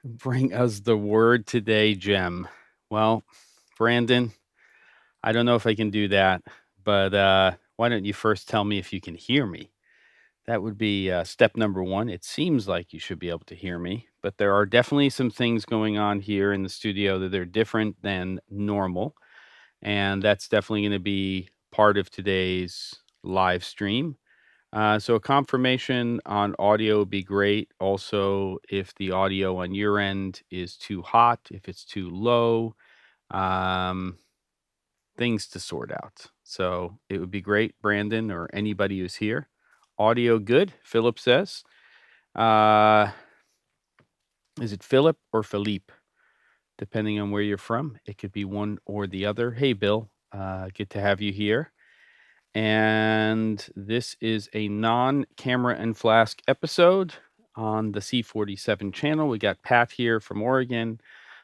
Bring us the word today, Jem. Well, Brandon, I don't know if I can do that, but why don't you first tell me if you can hear me? That would be step number one. It seems like you should be able to hear me, but there are definitely some things going on here in the studio that are different than normal. And that's definitely going to be part of today's live stream. So a confirmation on audio would be great. Also, if the audio on your end is too hot, if it's too low, um, things to sort out. So it would be great, Brandon, or anybody who's here. Audio good, Philip says. Uh, is it Philip or Philippe? Depending on where you're from, it could be one or the other. Hey, Bill, good to have you here. And this is a non-camera and flask episode on the C47 channel. We got Pat here from Oregon,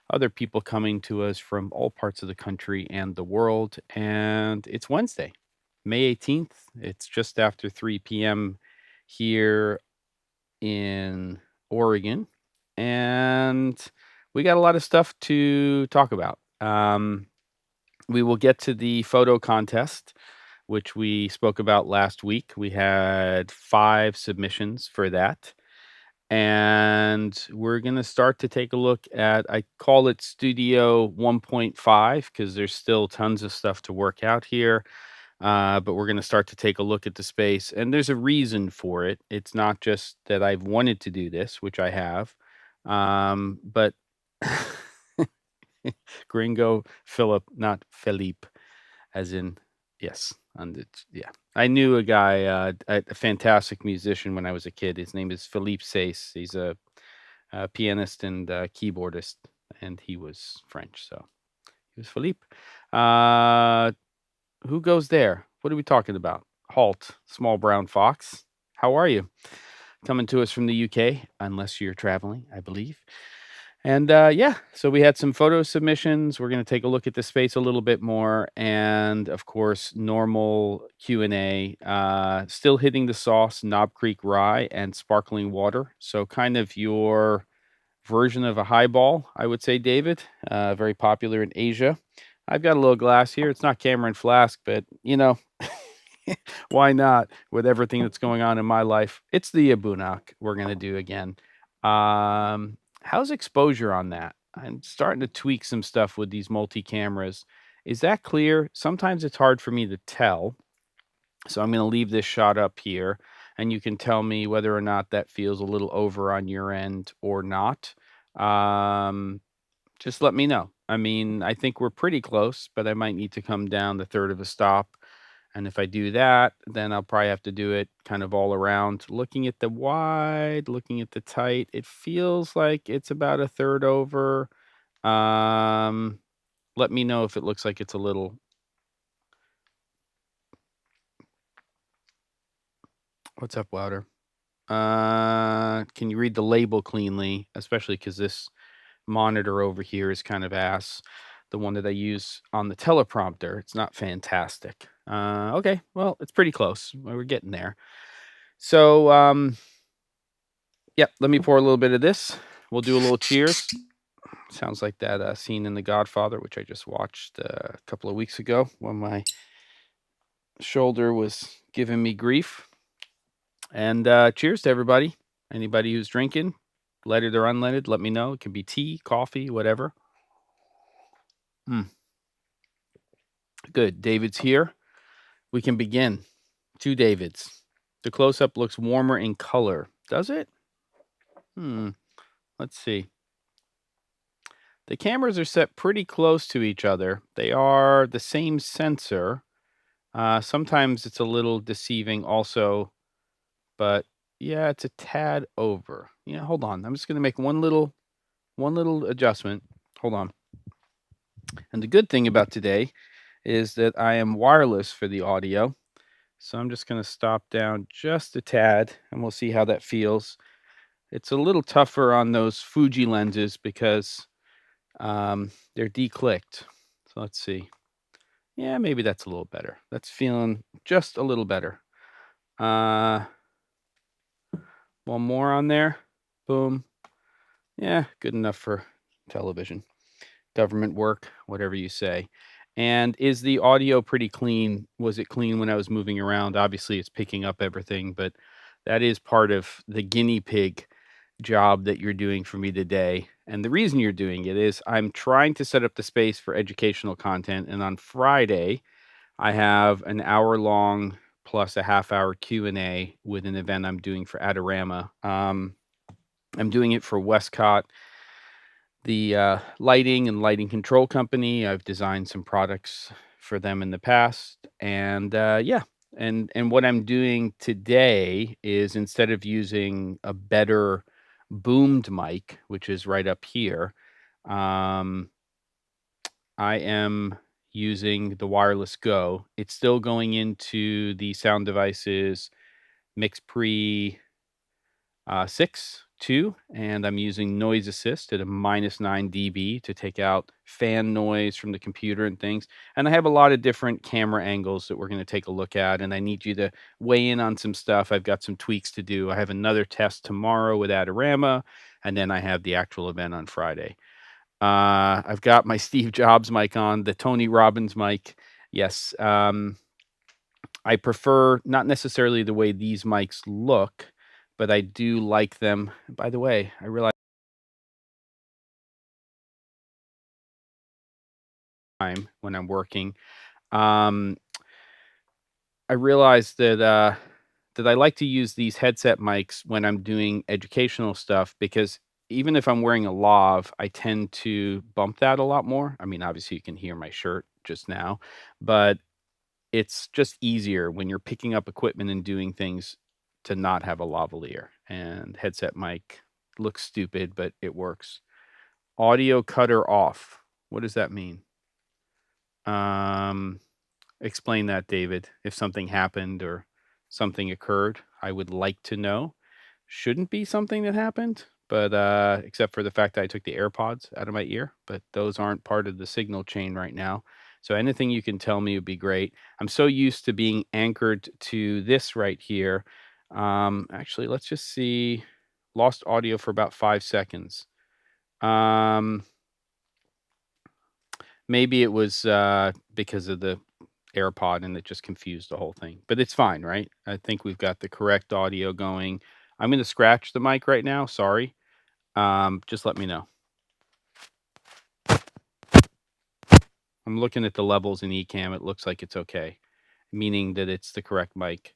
other people coming to us from all parts of the country and the world. And it's Wednesday, May 18th. It's just after 3 p.m. here in Oregon. And we got a lot of stuff to talk about. We will get to the photo contest, which we spoke about last week. We had 5 submissions for that. And we're going to start to take a look at, I call it Studio 1.5 because there's still tons of stuff to work out here. But we're going to start to take a look at the space. And there's a reason for it. It's not just that I've wanted to do this, which I have, but Gringo Philip, not Philippe, as in, yes. Yeah, I knew a guy, a fantastic musician when I was a kid. His name is Philippe Sace. He's a pianist and keyboardist, and he was French, so he was Philippe. Who goes there? What are we talking about? Halt, small brown fox. How are you? Coming to us from the UK, unless you're traveling, I believe. And yeah, so we had some photo submissions. We're going to take a look at the space a little bit more, and of course, normal Q&A. Still hitting the sauce, Knob Creek rye and sparkling water. So kind of your version of a highball, I would say, David. Very popular in Asia. I've got a little glass here. It's not Cameron Flask, but why not with everything that's going on in my life? It's the Abunak we're going to do again. How's exposure on that? I'm starting to tweak some stuff with these multi-cameras. Is that clear? Sometimes it's hard for me to tell. So I'm going to leave this shot up here, and you can tell me whether or not that feels a little over on your end or not. Just let me know. I mean, I think we're pretty close, but I might need to come down the third of a stop. And if I do that, then I'll probably have to do it kind of all around. Looking at the wide, looking at the tight, it feels like it's about a third over. Let me know if it looks like it's a little. What's up, Louder? Can you read the label cleanly? Especially because this monitor over here is kind of ass. The one that I use on the teleprompter, it's not fantastic. Okay, well, it's pretty close. We're getting there. So, yep, let me pour a little bit of this. We'll do a little cheers. Sounds like that scene in The Godfather, which I just watched a couple of weeks ago when my shoulder was giving me grief. And cheers to everybody. Anybody who's drinking, leaded or unleaded, let me know. It can be tea, coffee, whatever. Good. David's here. We can begin. 2 Davids. The close-up looks warmer in color. Does it? Let's see. The cameras are set pretty close to each other. They are the same sensor. Sometimes it's a little deceiving also, but yeah, it's a tad over. Yeah, hold on. I'm just going to make one little adjustment. Hold on. And the good thing about today is that I am wireless for the audio. So I'm just going to stop down just a tad, and we'll see how that feels. It's a little tougher on those Fuji lenses because they're declicked. So let's see. Yeah, maybe that's a little better. That's feeling just a little better. One more on there. Boom. Yeah, good enough for television, government work, whatever you say. And is the audio pretty clean? Was it clean when I was moving around? Obviously, it's picking up everything, but that is part of the guinea pig job that you're doing for me today. And the reason you're doing it is I'm trying to set up the space for educational content. And on Friday, I have an hour long plus a half hour Q&A with an event I'm doing for Adorama. I'm doing it for Westcott, the lighting and lighting control company. I've designed some products for them in the past, and yeah, and what I'm doing today is instead of using a better boomed mic, which is right up here, um, I am using the Wireless Go. It's still going into the Sound Devices Mix Pre 6 2, and I'm using noise assist at a -9 dB to take out fan noise from the computer and things. And I have a lot of different camera angles that we're going to take a look at, and I need you to weigh in on some stuff. I've got some tweaks to do. I have another test tomorrow with Adorama, and then I have the actual event on Friday. I've got my Steve Jobs mic on, the Tony Robbins mic. Yes, I prefer not necessarily the way these mics look, but I do like them. By the way, I realize time when I'm working. Um, I realized that I like to use these headset mics when I'm doing educational stuff because even if I'm wearing a lav, I tend to bump that a lot more. I mean, obviously you can hear my shirt just now, but it's just easier when you're picking up equipment and doing things to not have a lavalier. And headset mic looks stupid, but it works. Audio cutter off. What does that mean? Um, Explain that, David. If something happened or something occurred, I would like to know. Shouldn't be something that happened, but except for the fact that I took the AirPods out of my ear, but those aren't part of the signal chain right now. So anything you can tell me would be great. I'm so used to being anchored to this right here. Actually, let's just see. Lost audio for about 5 seconds. Um, Maybe it was because of the AirPod and it just confused the whole thing. But it's fine, right? I think we've got the correct audio going. I'm going to scratch the mic right now. Sorry. Just let me know. I'm looking at the levels in Ecamm. It looks like it's okay, meaning that it's the correct mic.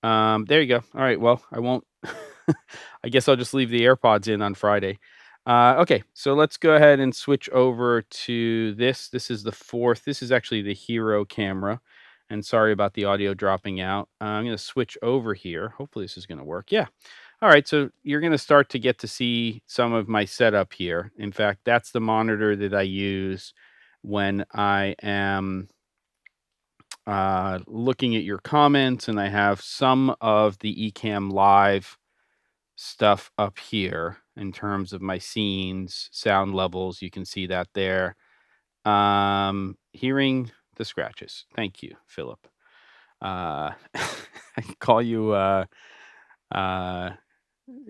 There you go. All right. Well, I won't. I guess I'll just leave the AirPods in on Friday. Okay, so let's go ahead and switch over to this. This is the fourth. This is actually the Hero camera. And sorry about the audio dropping out. I'm going to switch over here. Hopefully this is going to work. Yeah. All right, so you're going to start to get to see some of my setup here. In fact, that's the monitor that I use when I am looking at your comments, and I have some of the Ecamm Live stuff up here in terms of my scenes, sound levels. You can see that there. Hearing the scratches. Thank you, Philip. I can call you uh,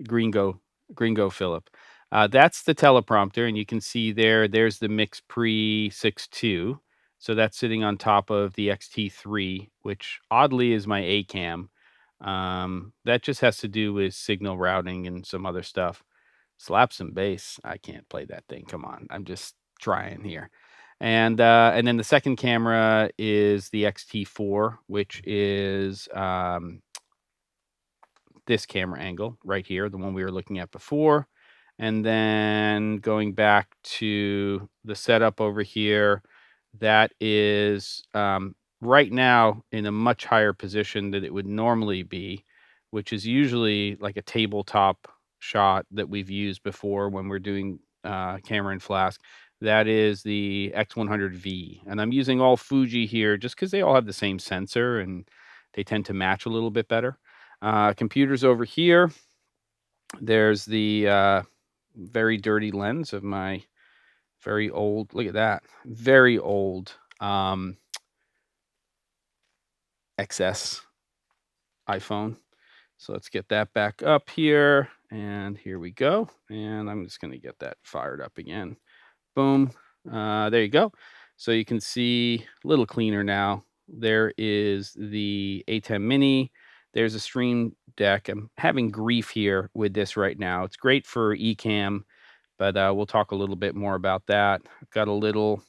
Gringo, Gringo Philip. That's the teleprompter, and you can see there's the Mix Pre 6.2. So that's sitting on top of the X-T3, which oddly is my A cam. That just has to do with signal routing and some other stuff. Slap some bass. I can't play that thing. Come on. I'm just trying here. And then the second camera is the X-T4, which is this camera angle right here, the one we were looking at before. And then going back to the setup over here, that is right now in a much higher position than it would normally be, which is usually like a tabletop shot that we've used before when we're doing camera and flask. That is the X100V. And I'm using all Fuji here just because they all have the same sensor and they tend to match a little bit better. Computers over here. There's the very dirty lens of my very old, look at that, very old XS iPhone. So let's get that back up here, and here we go. And I'm just gonna get that fired up again. Boom. There you go. So you can see a little cleaner now. There is the A10 Mini. There's a Stream Deck. I'm having grief here with this right now. It's great for Ecamm, but we'll talk a little bit more about that. I've got a little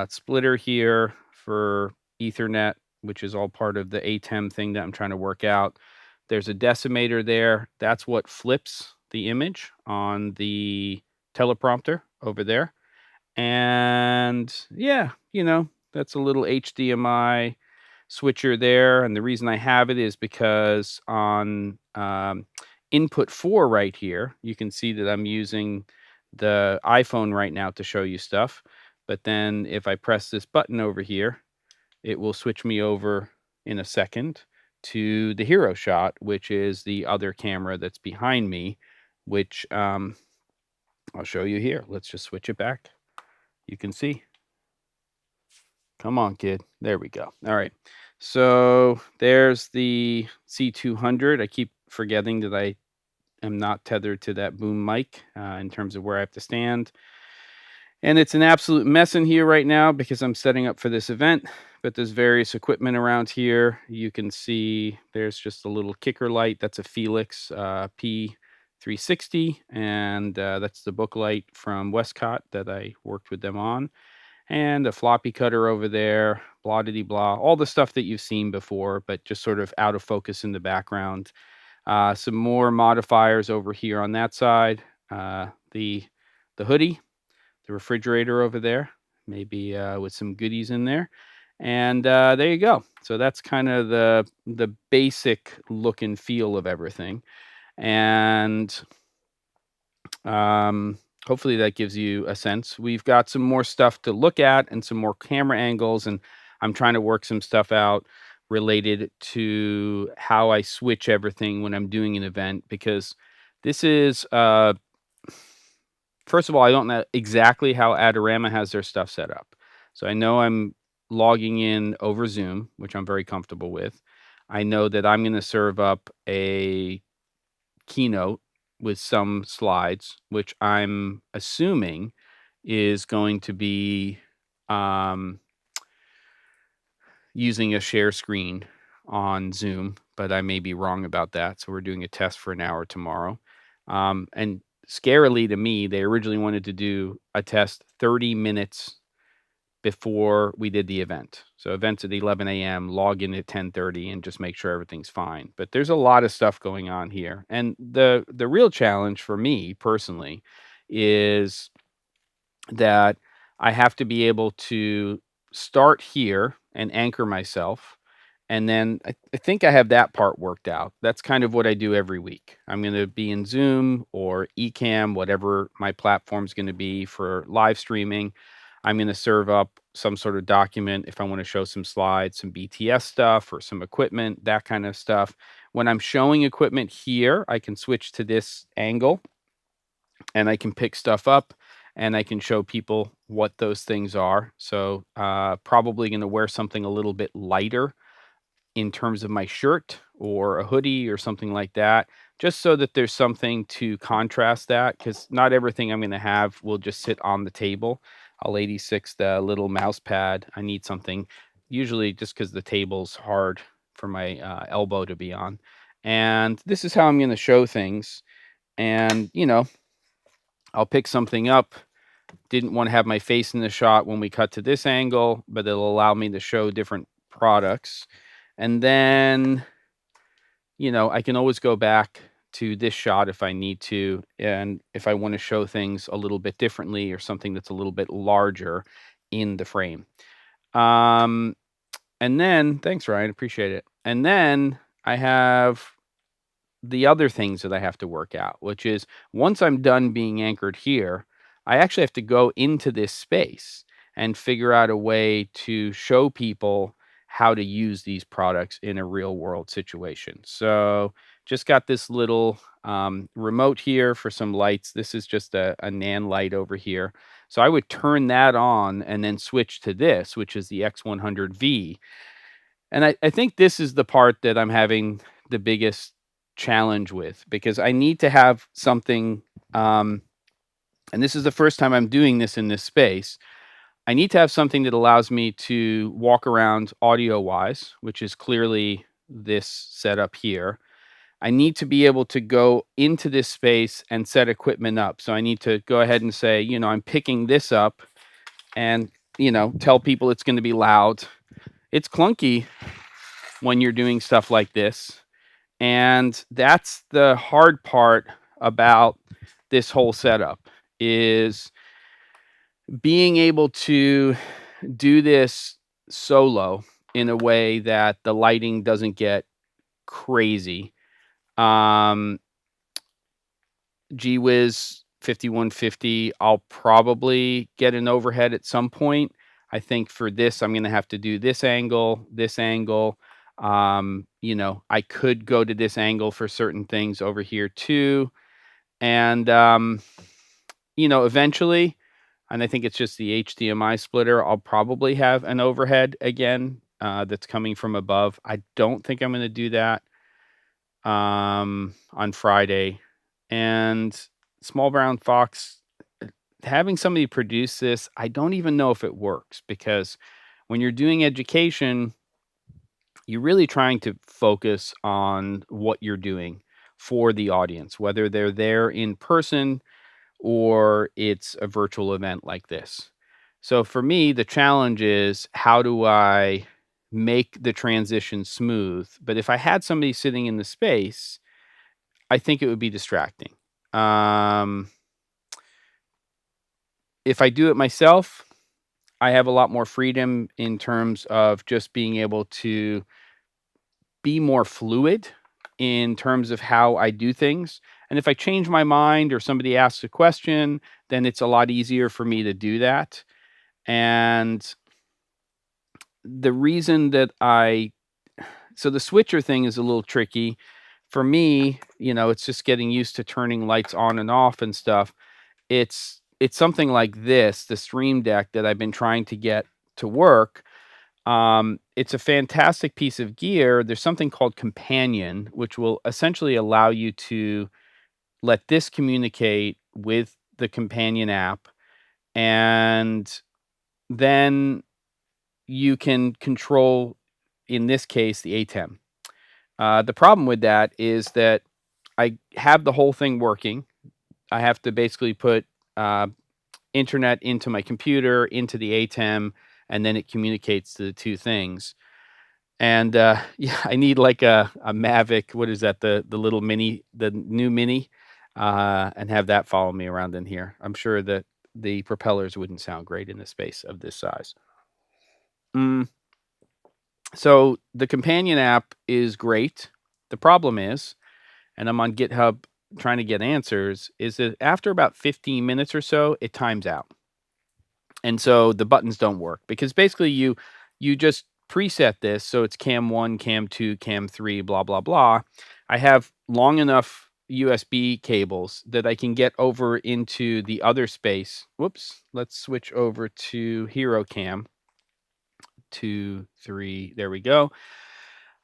splitter here for Ethernet, which is all part of the ATEM thing that I'm trying to work out. There's a decimator there. That's what flips the image on the teleprompter over there. And yeah, that's a little HDMI switcher there. And the reason I have it is because on input 4 right here, you can see that I'm using the iPhone right now to show you stuff. But then if I press this button over here, it will switch me over in a second to the hero shot, which is the other camera that's behind me, which I'll show you here. Let's just switch it back. You can see. Come on, kid. There we go. All right. So there's the C200. I keep forgetting that I am not tethered to that boom mic in terms of where I have to stand. And it's an absolute mess in here right now because I'm setting up for this event, but there's various equipment around here. You can see there's just a little kicker light. That's a Felix P360, and that's the book light from Westcott that I worked with them on. And a floppy cutter over there, blah diddy blah, all the stuff that you've seen before, but just sort of out of focus in the background. Some more modifiers over here on that side. The hoodie, the refrigerator over there, maybe with some goodies in there. And there you go. So that's kind of the basic look and feel of everything. And hopefully that gives you a sense. We've got some more stuff to look at and some more camera angles, and I'm trying to work some stuff out related to how I switch everything when I'm doing an event, because this is first of all, I don't know exactly how Adorama has their stuff set up. So I know I'm logging in over Zoom, which I'm very comfortable with. I know that I'm going to serve up a keynote with some slides, which I'm assuming is going to be using a share screen on Zoom, but I may be wrong about that. So we're doing a test for an hour tomorrow. And scarily to me, they originally wanted to do a test 30 minutes before we did the event. So event's at 11 a.m., log in at 10:30 and just make sure everything's fine. But there's a lot of stuff going on here. And the real challenge for me personally is that I have to be able to start here and anchor myself. And then I think I have that part worked out. That's kind of what I do every week. I'm going to be in Zoom or Ecamm, whatever my platform's going to be for live streaming. I'm going to serve up some sort of document if I want to show some slides, some BTS stuff or some equipment, that kind of stuff. When I'm showing equipment here, I can switch to this angle and I can pick stuff up and I can show people what those things are. So probably going to wear something a little bit lighter in terms of my shirt or a hoodie or something like that, just so that there's something to contrast that, because not everything I'm going to have will just sit on the table. I'll 86 the little mouse pad. I need something, usually just because the table's hard for my elbow to be on. And this is how I'm going to show things. And, I'll pick something up. Didn't want to have my face in the shot when we cut to this angle, but it'll allow me to show different products. And then, I can always go back to this shot if I need to. And if I want to show things a little bit differently or something that's a little bit larger in the frame. And then, thanks, Ryan, appreciate it. And then I have the other things that I have to work out, which is once I'm done being anchored here, I actually have to go into this space and figure out a way to show people how to use these products in a real world situation. So just got this little remote here for some lights. This is just a NAN light over here. So I would turn that on and then switch to this, which is the X100V. And I think this is the part that I'm having the biggest challenge with, because I need to have something, and this is the first time I'm doing this in this space. I need to have something that allows me to walk around audio-wise, which is clearly this setup here. I need to be able to go into this space and set equipment up. So I need to go ahead and say, I'm picking this up and, tell people it's going to be loud. It's clunky when you're doing stuff like this. And that's the hard part about this whole setup, is being able to do this solo in a way that the lighting doesn't get crazy. GWiz 5150, I'll probably get an overhead at some point. I think for this, I'm going to have to do this angle, this angle. I could go to this angle for certain things over here too. And, eventually, and I think it's just the HDMI splitter, I'll probably have an overhead again that's coming from above. I don't think I'm going to do that on Friday. And Small Brown Fox, having somebody produce this, I don't even know if it works, because when you're doing education, you're really trying to focus on what you're doing for the audience, whether they're there in person or it's a virtual event like this. So for me, the challenge is, how do I make the transition smooth? But if I had somebody sitting in the space, I think it would be distracting. If I do it myself, I have a lot more freedom in terms of just being able to be more fluid in terms of how I do things. And if I change my mind or somebody asks a question, then it's a lot easier for me to do that. And the reason that so the switcher thing is a little tricky. For me, it's just getting used to turning lights on and off and stuff. It's something like this, the Stream Deck, that I've been trying to get to work. It's a fantastic piece of gear. There's something called Companion, which will essentially allow you to let this communicate with the Companion app, and then you can control, in this case, the ATEM. The problem with that is that I have the whole thing working. I have to basically put internet into my computer, into the ATEM, and then it communicates to the two things. And yeah, I need like a Mavic. What is that? The little mini, the new mini, and have that follow me around in here. I'm sure that the propellers wouldn't sound great in a space of this size. So the Companion app is great. The problem is, and I'm on GitHub trying to get answers, is that after about 15 minutes or so, it times out. And so the buttons don't work, because basically you just preset this. So it's cam 1, cam 2, cam 3, blah, blah, blah. I have long enough USB cables that I can get over into the other space. Whoops. Let's switch over to Hero Cam. 2, 3. There we go.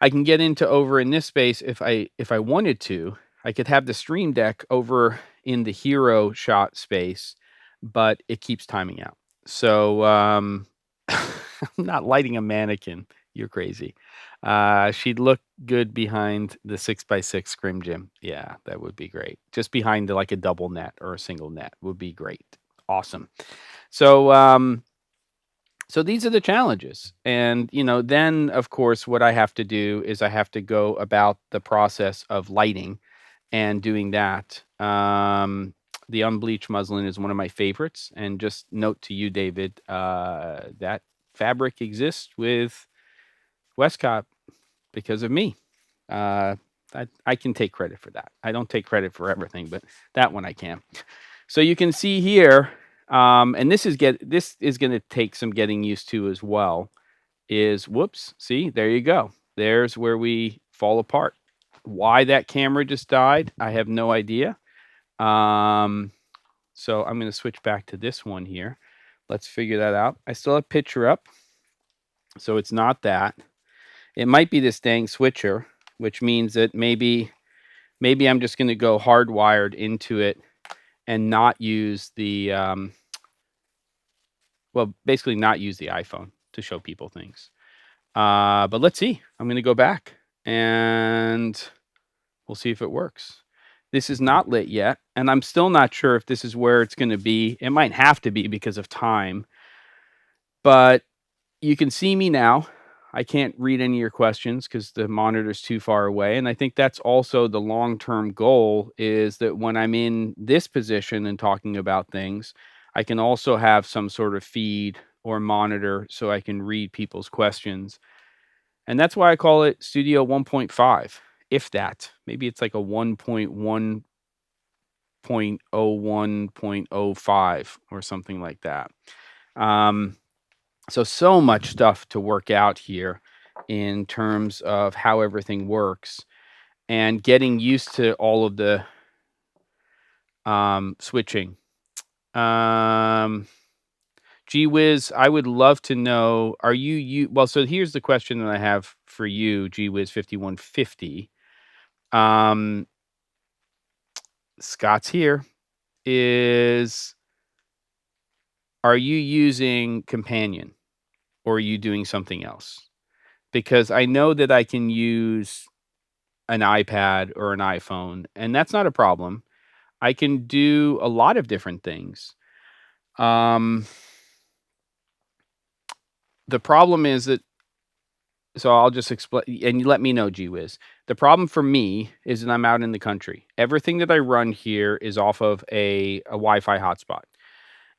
I can get into over in this space if I wanted to. I could have the Stream Deck over in the hero shot space, but it keeps timing out. So I'm not lighting a mannequin. You're crazy. She'd look good behind the 6x6 scrim gym. Yeah, that would be great. Just behind like a double net or a single net would be great. Awesome. So so these are the challenges. And, then of course, what I have to do is I have to go about the process of lighting and doing that. The unbleached muslin is one of my favorites. And just note to you, David, that fabric exists with Westcott because of me. I can take credit for that. I don't take credit for everything, but that one I can. So you can see here, and this is going to take some getting used to as well, is, whoops, see, there you go. There's where we fall apart. Why that camera just died, I have no idea. So I'm going to switch back to this one here. Let's figure that out. I still have picture up, so it's not that. It might be this dang switcher, which means that maybe I'm just going to go hardwired into it and not use the well, basically not use the iPhone to show people things. But let's see. I'm going to go back and we'll see if it works. This is not lit yet, and I'm still not sure if this is where it's going to be. It might have to be because of time, but you can see me now. I can't read any of your questions because the monitor's too far away. And I think that's also the long-term goal, is that when I'm in this position and talking about things, I can also have some sort of feed or monitor so I can read people's questions. And that's why I call it Studio 1.5, if that. Maybe it's like a 1.1.01.05 or something like that. So much stuff to work out here in terms of how everything works and getting used to all of the switching. Gee whiz, I would love to know, are you well, so here's the question that I have for you, Gee whiz 5150. Scott's here. Are you using Companion or are you doing something else? Because I know that I can use an iPad or an iPhone, and that's not a problem. I can do a lot of different things. The problem is that, so I'll just explain, and you let me know, Gee whiz. The problem for me is that I'm out in the country. Everything that I run here is off of a Wi-Fi hotspot,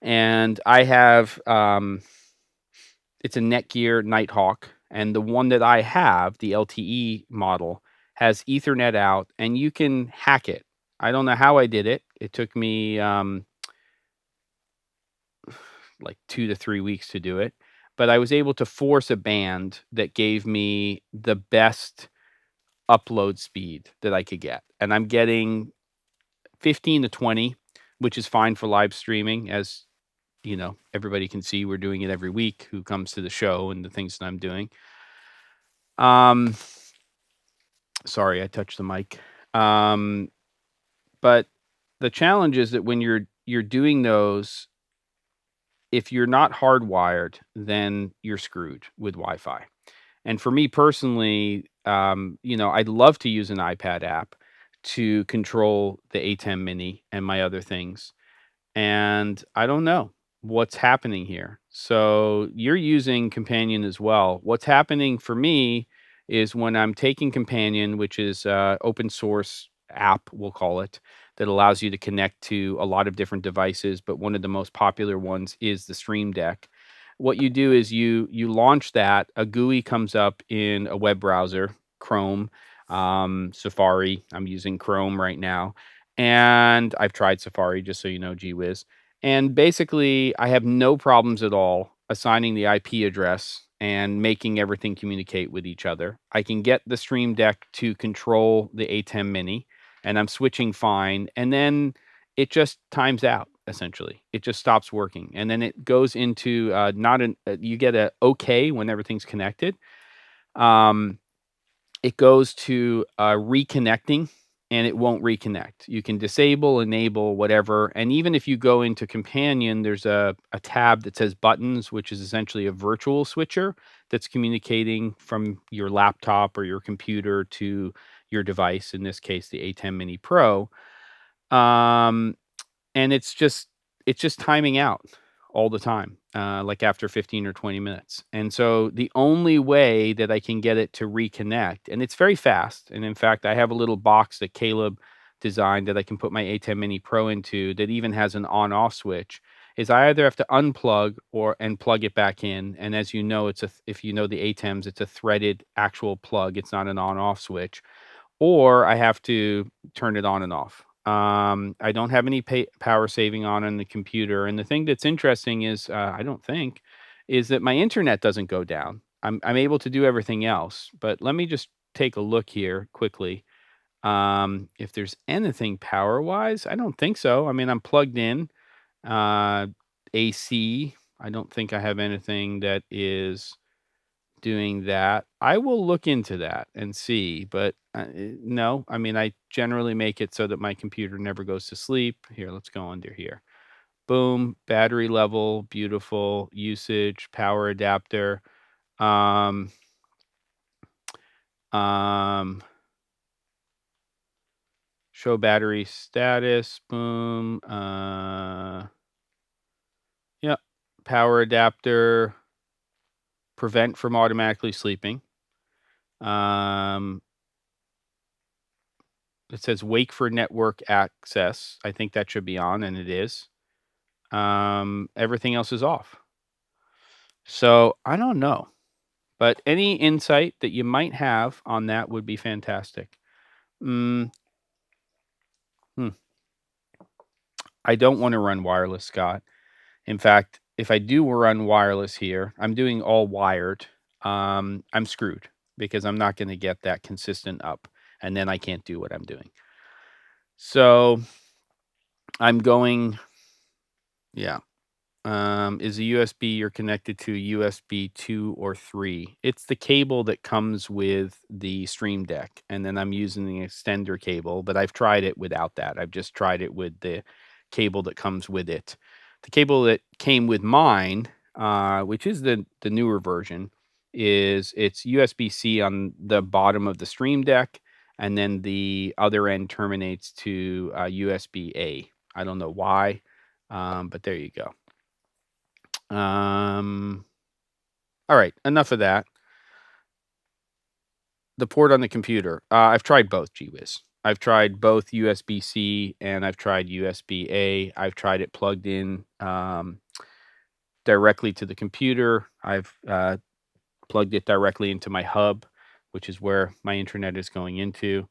and I have it's a Netgear Nighthawk, and the one that I have, the LTE model, has Ethernet out, and you can hack it. I don't know how I did it. It took me like 2 to 3 weeks to do it, but I was able to force a band that gave me the best upload speed that I could get. And I'm getting 15 to 20, which is fine for live streaming. As you know, everybody can see we're doing it every week who comes to the show and the things that I'm doing. Sorry, I touched the mic. But the challenge is that when you're doing those, if you're not hardwired, then you're screwed with Wi-Fi. And for me personally, I'd love to use an iPad app to control the A10 Mini and my other things. And I don't know what's happening here. So you're using Companion as well. What's happening for me is when I'm taking Companion, which is open source app, we'll call it, that allows you to connect to a lot of different devices, but one of the most popular ones is the Stream Deck. What you do is you launch that, a GUI comes up in a web browser, Chrome, Safari. I'm using Chrome right now. And I've tried Safari, just so you know, gee whiz. And basically, I have no problems at all assigning the IP address and making everything communicate with each other. I can get the Stream Deck to control the A10 Mini, and I'm switching fine. And then it just times out, essentially. It just stops working. And then it goes into you get a okay when everything's connected. It goes to reconnecting, and it won't reconnect. You can disable, enable, whatever. And even if you go into Companion, there's a tab that says buttons, which is essentially a virtual switcher that's communicating from your laptop or your computer to your device, in this case, the A10 Mini Pro. And it's just timing out all the time, like after 15 or 20 minutes. And so the only way that I can get it to reconnect, and it's very fast. And in fact, I have a little box that Caleb designed that I can put my A10 Mini Pro into that even has an on-off switch, is I either have to unplug and plug it back in. And as you know, if you know the A10s, it's a threaded actual plug. It's not an on-off switch. Or I have to turn it on and off. I don't have any power saving on in the computer. And the thing that's interesting is, I don't think, is that my internet doesn't go down. I'm able to do everything else. But let me just take a look here quickly. If there's anything power wise, I don't think so. I mean, I'm plugged in. AC. I don't think I have anything that is doing that. I will look into that and see, but no, I mean, I generally make it so that my computer never goes to sleep. Here, let's go under here. Boom, battery level, beautiful, usage, power adapter. Um, um, show battery status, boom. Yep, power adapter, prevent from automatically sleeping. It says wake for network access. I think that should be on, and it is. Everything else is off. So I don't know, but any insight that you might have on that would be fantastic. Mm, hmm. I don't want to run wireless, Scott. In fact, if I do run wireless here, I'm doing all wired. I'm screwed because I'm not going to get that consistent up, and then I can't do what I'm doing. So I'm going, yeah. Is a USB you're connected to USB 2 or 3? It's the cable that comes with the Stream Deck, and then I'm using the extender cable, but I've tried it without that. I've just tried it with the cable that comes with it. The cable that came with mine, which is the newer version, is it's USB-C on the bottom of the Stream Deck, and then the other end terminates to USB-A. I don't know why, but there you go. All right, enough of that. The port on the computer. I've tried both, GWiz. I've tried both USB-C and I've tried USB-A. I've tried it plugged in directly to the computer. I've plugged it directly into my hub, which is where my internet is going into.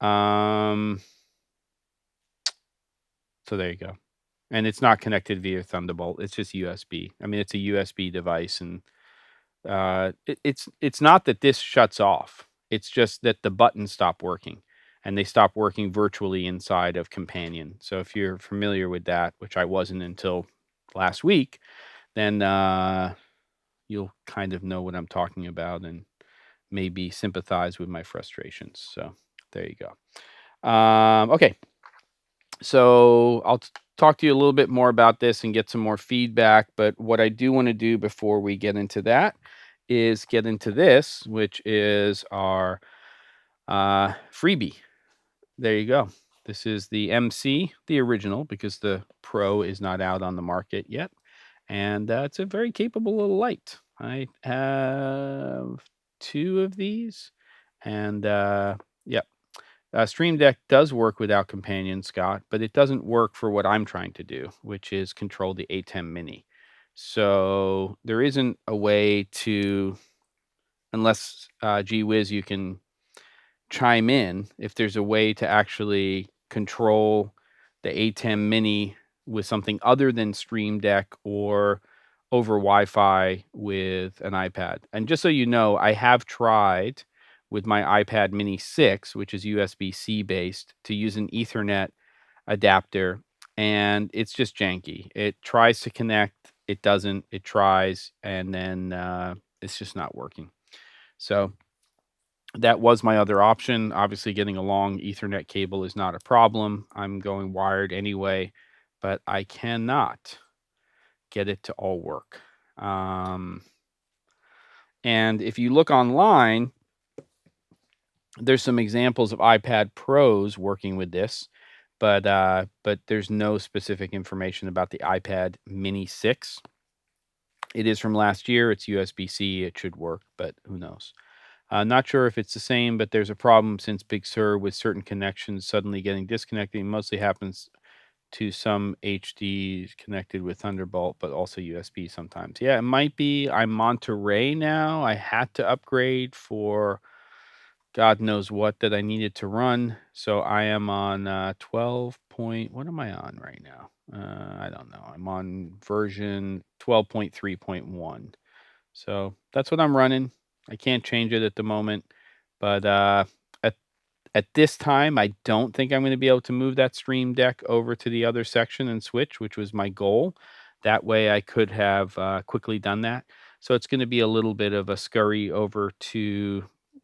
So there you go. And it's not connected via Thunderbolt. It's just USB. I mean, it's a USB device, and it's not that this shuts off. It's just that the buttons stop working, and they stop working virtually inside of Companion. So if you're familiar with that, which I wasn't until last week, then you'll kind of know what I'm talking about and maybe sympathize with my frustrations. So there you go. Okay. So I'll talk to you a little bit more about this and get some more feedback. But what I do want to do before we get into that is get into this, which is our freebie. There you go. This is the MC, the original, because the Pro is not out on the market yet. And it's a very capable little light. I have 2 of these. And yep. Stream Deck does work without Companion, Scott, but it doesn't work for what I'm trying to do, which is control the ATEM Mini. So there isn't a way to, unless GWiz, you can chime in if there's a way to actually control the ATEM Mini with something other than Stream Deck or over Wi-Fi with an iPad. And just so you know, I have tried with my iPad Mini 6, which is USB-C based, to use an Ethernet adapter, and it's just janky. It tries to connect, it doesn't, it tries, and then it's just not working. So that was my other option. Obviously, getting a long Ethernet cable is not a problem. I'm going wired anyway, but I cannot get it to all work. And if you look online, there's some examples of iPad Pros working with this, but there's no specific information about the iPad Mini 6. It is from last year. It's USB-C. It should work, but who knows? Not sure if it's the same, but there's a problem since Big Sur with certain connections suddenly getting disconnected. It mostly happens to some HDs connected with Thunderbolt, but also USB sometimes. Yeah, it might be. I'm Monterey now. I had to upgrade for God knows what that I needed to run. So I am on 12 point. What am I on right now? I don't know. I'm on version 12.3.1. So that's what I'm running. I can't change it at the moment, but at this time, I don't think I'm going to be able to move that Stream Deck over to the other section and switch, which was my goal. That way I could have quickly done that. So it's going to be a little bit of a scurry over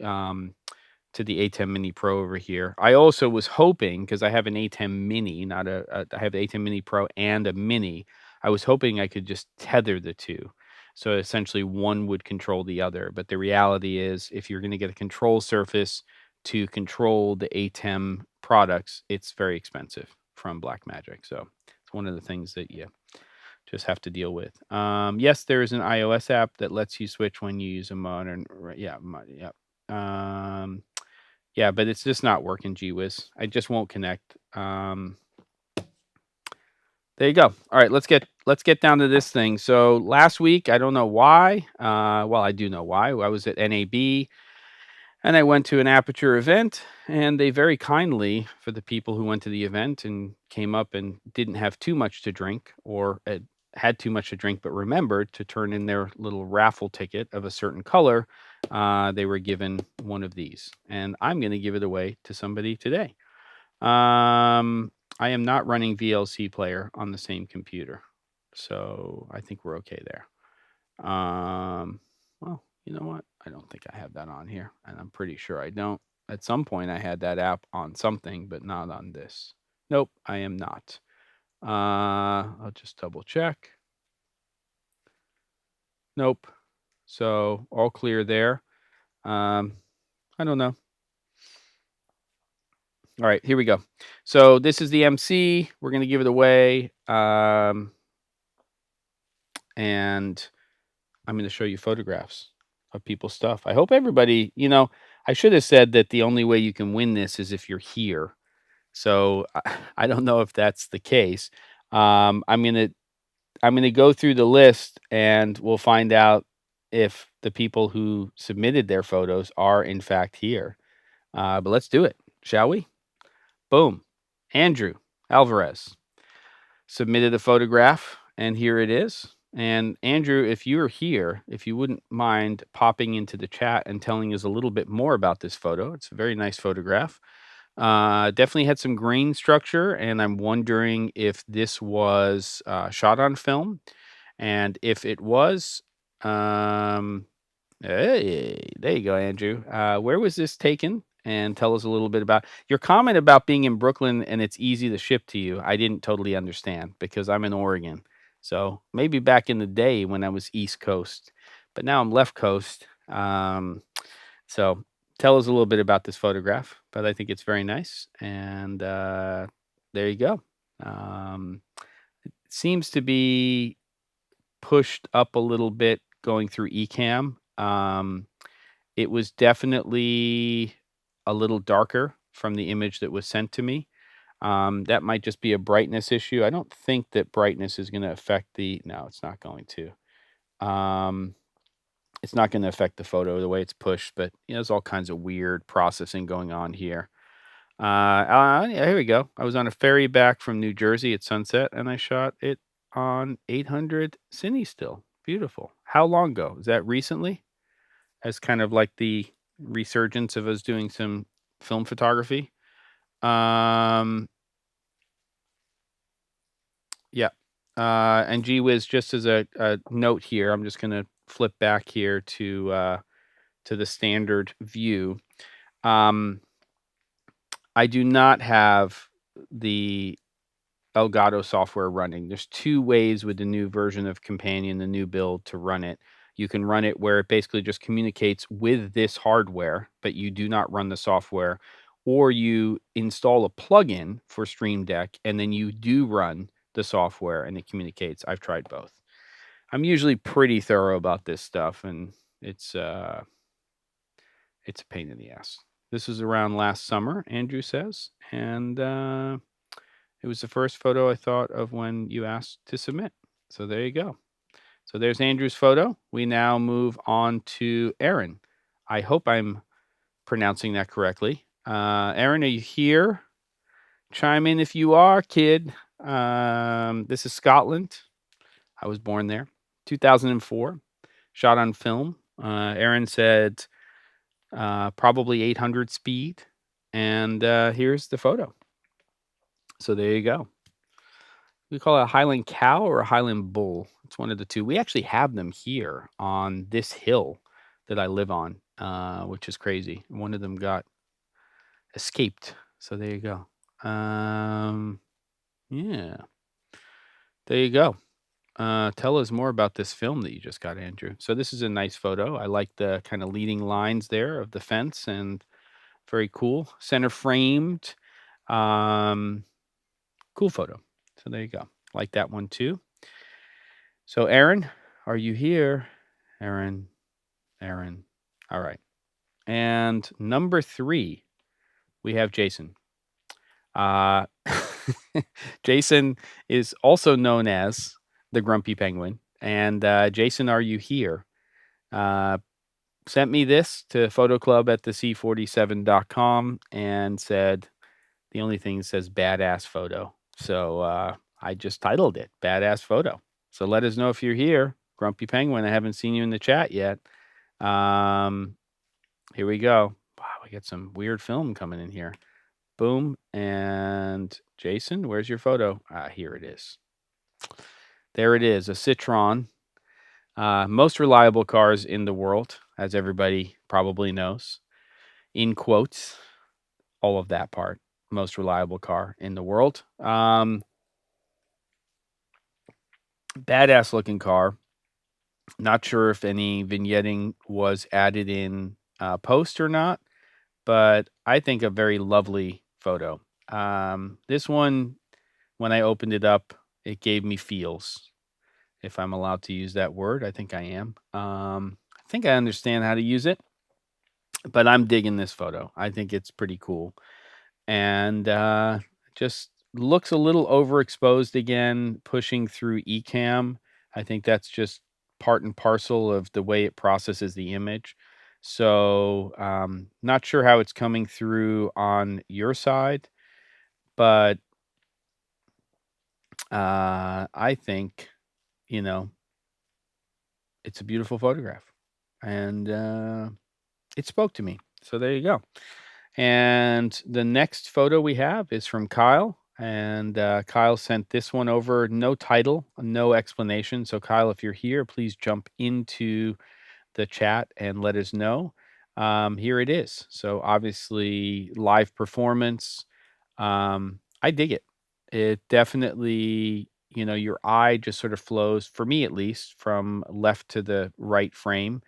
um, to the A10 Mini Pro over here. I also was hoping, because I have an A10 Mini, I have the A10 Mini Pro and a Mini. I was hoping I could just tether the two. So essentially one would control the other. But the reality is, if you're going to get a control surface to control the A10 products, it's very expensive from Blackmagic. So it's one of the things that you just have to deal with. Yes, there is an iOS app that lets you switch when you use a modern. Yeah, yeah. Yeah, but it's just not working, GWiz. I just won't connect. There you go. All right, let's get down to this thing. So last week, I don't know why. Well, I do know why. I was at NAB and I went to an Aputure event, and they very kindly, for the people who went to the event and came up and didn't have too much to drink, or had too much to drink but remembered to turn in their little raffle ticket of a certain color, they were given one of these. And I'm going to give it away to somebody today. I am not running VLC player on the same computer, so I think we're okay there. Well, you know what? I don't think I have that on here, and I'm pretty sure I don't. At some point, I had that app on something, but not on this. Nope, I am not. I'll just double check. Nope. So all clear there. I don't know. All right, here we go. So this is the MC. We're going to give it away. And I'm going to show you photographs of people's stuff. I hope everybody, I should have said that the only way you can win this is if you're here. So I don't know if that's the case. I'm gonna go through the list, and we'll find out if the people who submitted their photos are in fact here. But let's do it, shall we? Boom. Andrew Alvarez submitted a photograph, and here it is. And Andrew, if you're here, if you wouldn't mind popping into the chat and telling us a little bit more about this photo. It's a very nice photograph. Definitely had some grain structure, and I'm wondering if this was shot on film. And if it was, hey, there you go, Andrew. Where was this taken? And tell us a little bit about your comment about being in Brooklyn and it's easy to ship to you. I didn't totally understand because I'm in Oregon. So maybe back in the day when I was East Coast, but now I'm left coast. So tell us a little bit about this photograph, but I think it's very nice. And there you go. It seems to be pushed up a little bit going through Ecamm. It was definitely a little darker from the image that was sent to me. That might just be a brightness issue. I don't think that brightness is going to affect no, it's not going to. It's not going to affect the photo the way it's pushed, but there's all kinds of weird processing going on here. Yeah, here we go. I was on a ferry back from New Jersey at sunset, and I shot it on 800 Cine still. Beautiful. How long ago? Is that recently? As kind of like the resurgence of us doing some film photography. Yeah. And gee whiz, just as a note here, I'm just going to flip back here to the standard view. I do not have the Elgato software running. There's two ways with the new version of Companion, the new build, to run it. You can run it where it basically just communicates with this hardware, but you do not run the software, or you install a plugin for Stream Deck, and then you do run the software and it communicates. I've tried both. I'm usually pretty thorough about this stuff, and it's a pain in the ass. This is around last summer, Andrew says, and it was the first photo I thought of when you asked to submit. So there you go. So there's Andrew's photo. We now move on to Aaron. I hope I'm pronouncing that correctly. Aaron, are you here? Chime in if you are, kid. This is Scotland. I was born there. 2004. Shot on film. Aaron said probably 800 speed. And here's the photo. So there you go. we call it a Highland cow or a Highland bull. It's one of the two. We actually have them here on this hill that I live on, which is crazy. One of them got escaped. So there you go. Yeah, there you go. Tell us more about this film that you just got, Andrew. So this is a nice photo. I like the kind of leading lines there of the fence, and very cool. Center framed. Um, cool photo. So there you go. Like that one too. So Aaron, are you here? Aaron, Aaron. All right. And number 3, we have Jason. Uh, Jason is also known as the Grumpy Penguin. And Jason, are you here? Sent me this to photoclub at the c47.com and said the only thing says badass photo. So I just titled it Badass Photo. So let us know if you're here. Grumpy Penguin, I haven't seen you in the chat yet. Here we go. Wow, we got some weird film coming in here. Boom. And Jason, where's your photo? Here it is. There it is, a Citroen. Most reliable cars in the world, as everybody probably knows. In quotes, all of that part. Most reliable car in the world. Badass looking car. Not sure if any vignetting was added in post or not, but I think a very lovely photo. This one, when I opened it up, it gave me feels. If I'm allowed to use that word, I think I am. I think I understand how to use it, but I'm digging this photo. I think it's pretty cool. And just looks a little overexposed again, pushing through Ecamm. I think that's just part and parcel of the way it processes the image. So not sure how it's coming through on your side, but I think, it's a beautiful photograph, and it spoke to me. So there you go. And the next photo we have is from Kyle. And Kyle sent this one over. No title, no explanation. So, Kyle, if you're here, please jump into the chat and let us know. Here it is. So, obviously, live performance. I dig it. It definitely, your eye just sort of flows, for me at least, from left to the right frame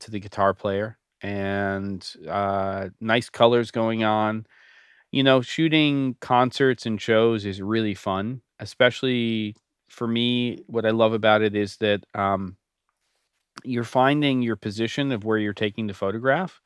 to the guitar player. And nice colors going on. Shooting concerts and shows is really fun, especially for me. What I love about it is that you're finding your position of where you're taking the photograph,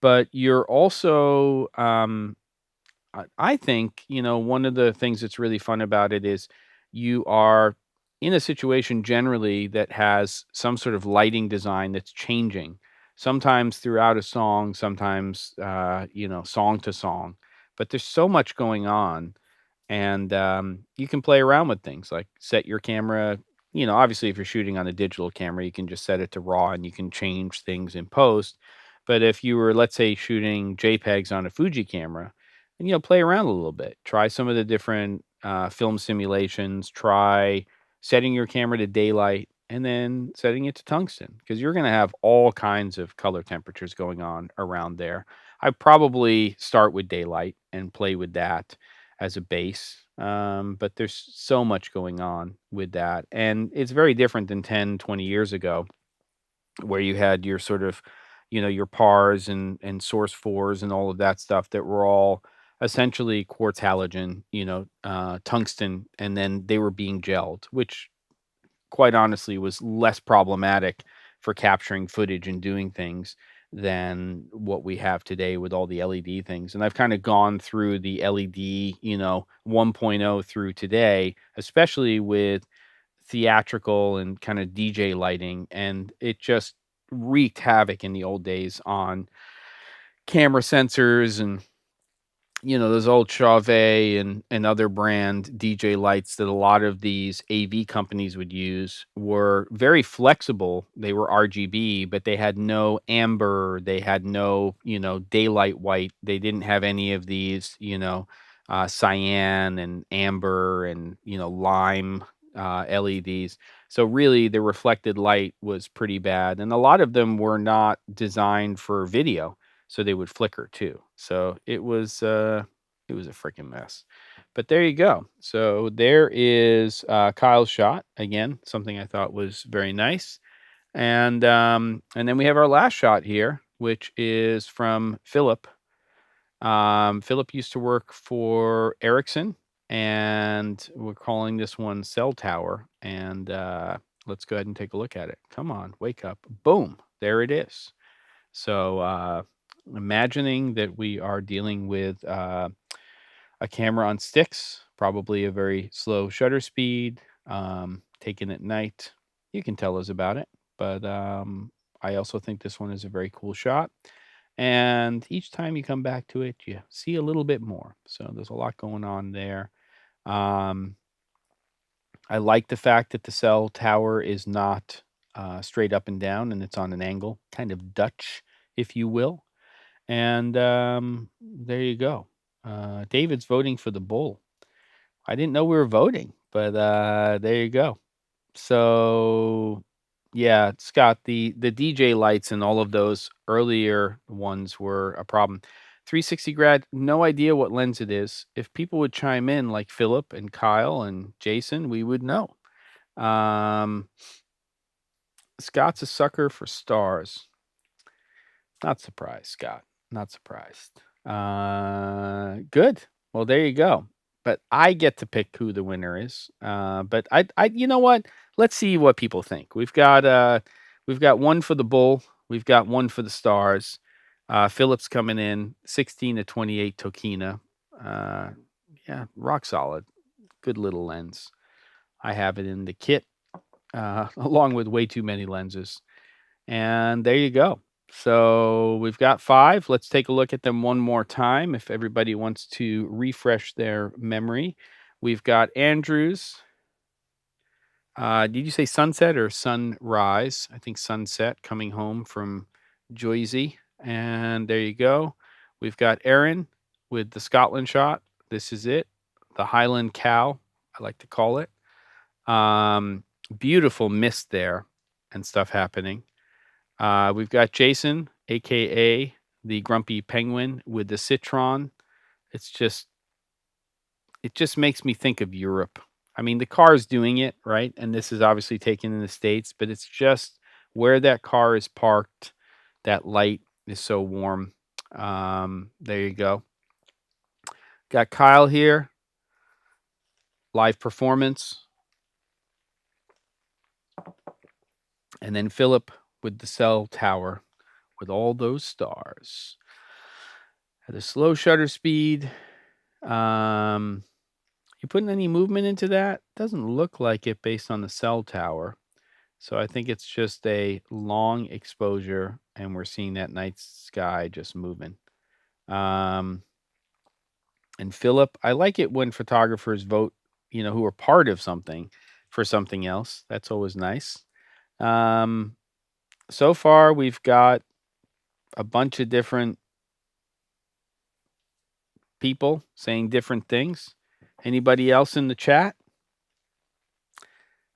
but you're also, I think, one of the things that's really fun about it is you are in a situation generally that has some sort of lighting design that's changing, sometimes throughout a song, sometimes, song to song. But there's so much going on, and you can play around with things like set your camera. Obviously, if you're shooting on a digital camera, you can just set it to raw and you can change things in post. But if you were, let's say, shooting JPEGs on a Fuji camera, and play around a little bit, try some of the different film simulations, try setting your camera to daylight and then setting it to tungsten, because you're going to have all kinds of color temperatures going on around there. I probably start with daylight and play with that as a base. But there's so much going on with that. And it's very different than 10, 20 years ago, where you had your sort of, your pars and source fours and all of that stuff that were all essentially quartz halogen, tungsten, and then they were being gelled, which quite honestly was less problematic for capturing footage and doing things than what we have today with all the LED things. And I've kind of gone through the LED, 1.0 through today, especially with theatrical and kind of DJ lighting, and it just wreaked havoc in the old days on camera sensors and those old Chauvet and other brand DJ lights that a lot of these AV companies would use were very flexible. They were RGB, but they had no amber. They had no, daylight white. They didn't have any of these, cyan and amber and lime LEDs. So really, the reflected light was pretty bad, and a lot of them were not designed for video, so they would flicker too. So it was a freaking mess. But there you go. So there is Kyle's shot again, something I thought was very nice, and then we have our last shot here, which is from Philip. Philip used to work for Ericsson, and we're calling this one Cell Tower. And let's go ahead and take a look at it. Come on, wake up. Boom, there it is. So imagining that we are dealing with a camera on sticks, probably a very slow shutter speed, taken at night. You can tell us about it. But I also think this one is a very cool shot. And each time you come back to it, you see a little bit more. So there's a lot going on there. Um, I like the fact that the cell tower is not straight up and down and it's on an angle, kind of Dutch, if you will. And there you go. David's voting for the bull. I didn't know we were voting, but there you go. So yeah, Scott, the DJ lights and all of those earlier ones were a problem. 360 grad, no idea what lens it is. If people would chime in like Philip and Kyle and Jason, we would know. Scott's a sucker for stars. Not surprised, Scott. Not surprised. Good. Well, there you go. But I get to pick who the winner is. But you know what? Let's see what people think. We've got one for the bull. We've got one for the stars. Phillips coming in 16-28 Tokina. Yeah, rock solid. Good little lens. I have it in the kit, along with way too many lenses. And there you go. So we've got 5. Let's take a look at them one more time if everybody wants to refresh their memory. We've got Andrews. Did you say sunset or sunrise? I think sunset, coming home from Jersey. And there you go. We've got Aaron with the Scotland shot. This is it. The Highland cow, I like to call it. Beautiful mist there and stuff happening. We've got Jason, aka the Grumpy Penguin, with the Citron. It just makes me think of Europe. I mean, the car is doing it, right? And this is obviously taken in the States, but it's just where that car is parked. That light is so warm. There you go. Got Kyle here. Live performance. And then Philip with the cell tower with all those stars. At a slow shutter speed. You putting any movement into that? Doesn't look like it based on the cell tower. So I think it's just a long exposure, and we're seeing that night sky just moving. And Philip, I like it when photographers vote, who are part of something for something else. That's always nice. So far, we've got a bunch of different people saying different things. Anybody else in the chat?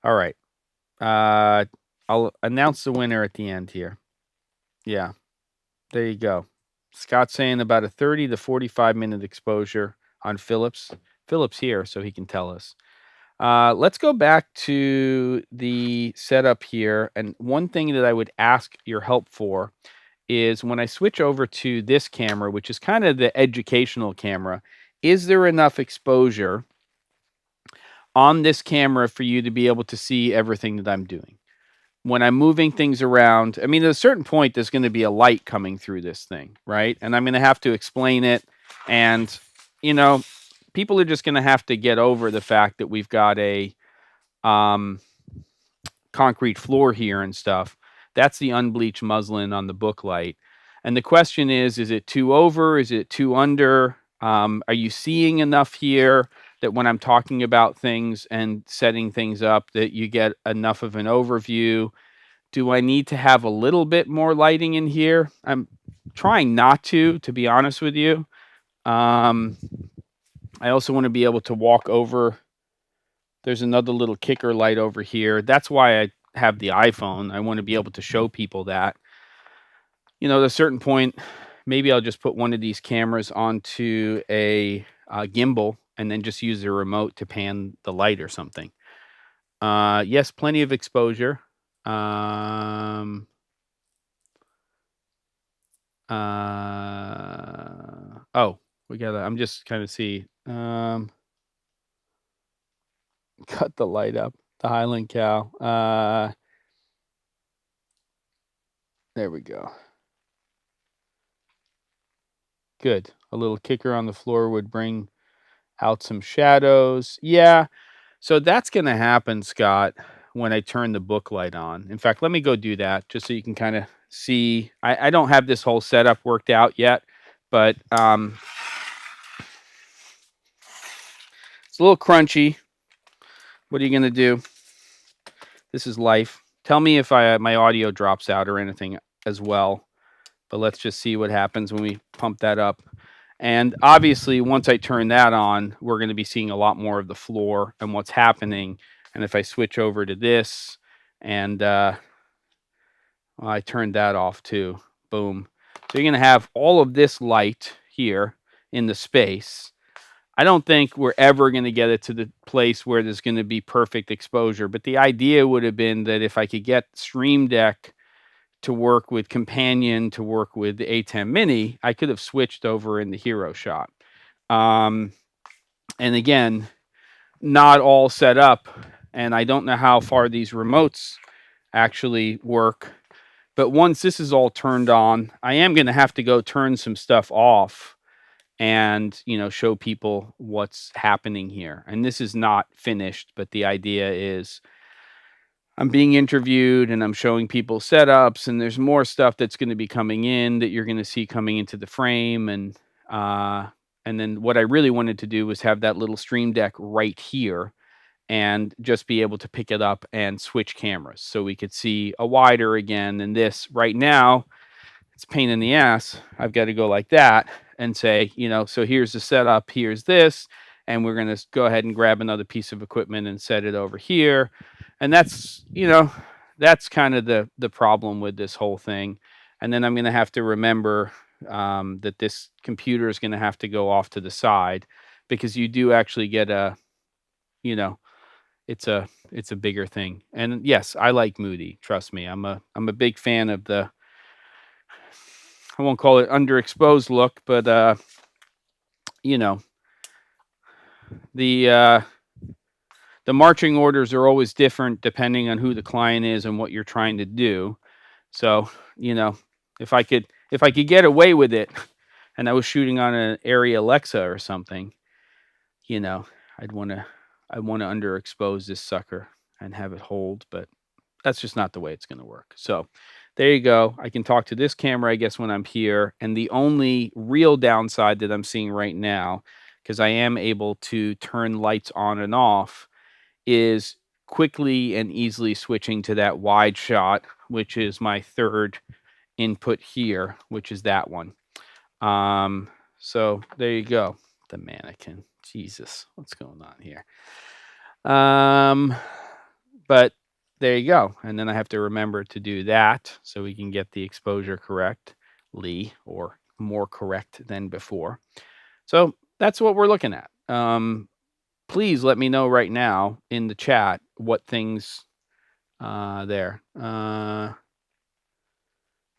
All right. I'll announce the winner at the end here. Yeah. There you go. Scott's saying about a 30 to 45 minute exposure on Phillips. Phillips here, so he can tell us. Let's go back to the setup here. And one thing that I would ask your help for is when I switch over to this camera, which is kind of the educational camera, is there enough exposure on this camera for you to be able to see everything that I'm doing? When I'm moving things around, I mean, at a certain point, there's going to be a light coming through this thing, right? And I'm going to have to explain it. And, people are just going to have to get over the fact that we've got a concrete floor here and stuff. That's the unbleached muslin on the book light. And the question is it too over? Is it too under? Are you seeing enough here that when I'm talking about things and setting things up that you get enough of an overview? Do I need to have a little bit more lighting in here? I'm trying not to be honest with you. I I also want to be able to walk over. There's another little kicker light over here. That's why I have the iPhone. I want to be able to show people that. At a certain point, maybe I'll just put one of these cameras onto a gimbal and then just use the remote to pan the light or something. Yes, plenty of exposure. Oh, I'm just kind of see. Cut the light up. The Highland cow. There we go. Good. A little kicker on the floor would bring out some shadows. Yeah. So that's going to happen, Scott, when I turn the book light on. In fact, let me go do that just so you can kind of see. I don't have this whole setup worked out yet, but it's a little crunchy. What are you going to do? This is life. Tell me if my audio drops out or anything as well. But let's just see what happens when we pump that up. And obviously, once I turn that on, we're going to be seeing a lot more of the floor and what's happening. And if I switch over to this and I turned that off too, boom. So you're going to have all of this light here in the space. I don't think we're ever going to get it to the place where there's going to be perfect exposure. But the idea would have been that if I could get Stream Deck to work with Companion, to work with the A10 Mini, I could have switched over in the hero shot. And again, not all set up, and I don't know how far these remotes actually work. But once this is all turned on, I am going to have to go turn some stuff off and, show people what's happening here. And this is not finished, but the idea is I'm being interviewed and I'm showing people setups, and there's more stuff that's going to be coming in that you're going to see coming into the frame. And then what I really wanted to do was have that little Stream Deck right here and just be able to pick it up and switch cameras so we could see a wider again. And this right now, it's a pain in the ass. I've got to go like that and say, so here's the setup, here's this, and we're going to go ahead and grab another piece of equipment and set it over here. And that's, that's kind of the problem with this whole thing. And then I'm going to have to remember that this computer is going to have to go off to the side, because you do actually get a, it's a bigger thing. And yes, I like Moody. Trust me, I'm a big fan of the, I won't call it underexposed look, but the marching orders are always different depending on who the client is and what you're trying to do. So, if I could get away with it and I was shooting on an Arri Alexa or something, I'd want to underexpose this sucker and have it hold, but that's just not the way it's going to work. So there you go. I can talk to this camera, I guess, when I'm here. And the only real downside that I'm seeing right now, because I am able to turn lights on and off, is quickly and easily switching to that wide shot, which is my third input here, which is that one. So there you go. The mannequin. Jesus, what's going on here? But there you go. And then I have to remember to do that so we can get the exposure correctly, or more correct than before. So that's what we're looking at. Please let me know right now in the chat what things there.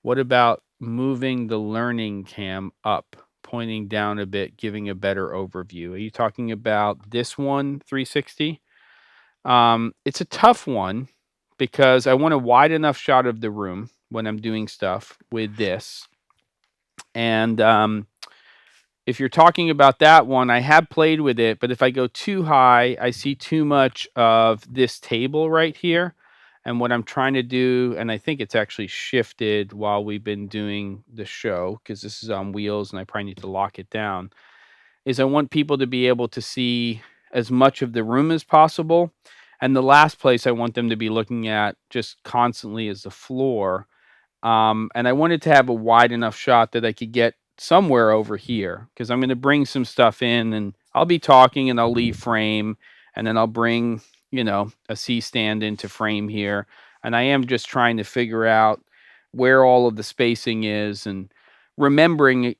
What about moving the learning cam up, pointing down a bit, giving a better overview? Are you talking about this one, 360? It's a tough one because I want a wide enough shot of the room when I'm doing stuff with this. And if you're talking about that one, I have played with it, but if I go too high, I see too much of this table right here. And what I'm trying to do, and I think it's actually shifted while we've been doing the show, because this is on wheels and I probably need to lock it down, is I want people to be able to see as much of the room as possible. And the last place I want them to be looking at just constantly is the floor. And I wanted to have a wide enough shot that I could get somewhere over here, because I'm going to bring some stuff in and I'll be talking and I'll leave frame, and then I'll bring, a C stand into frame here. And I am just trying to figure out where all of the spacing is, and remembering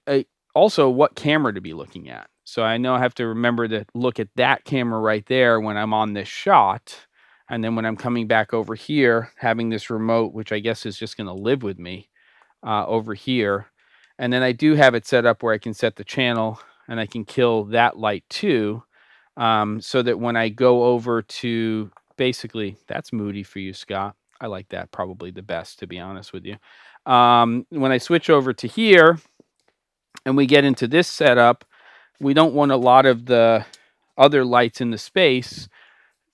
also what camera to be looking at. So I know I have to remember to look at that camera right there when I'm on this shot. And then when I'm coming back over here, having this remote, which I guess is just going to live with me over here. And then I do have it set up where I can set the channel and I can kill that light too. So that when I go over to, basically, that's moody for you, Scott. I like that probably the best, to be honest with you. When I switch over to here and we get into this setup, we don't want a lot of the other lights in the space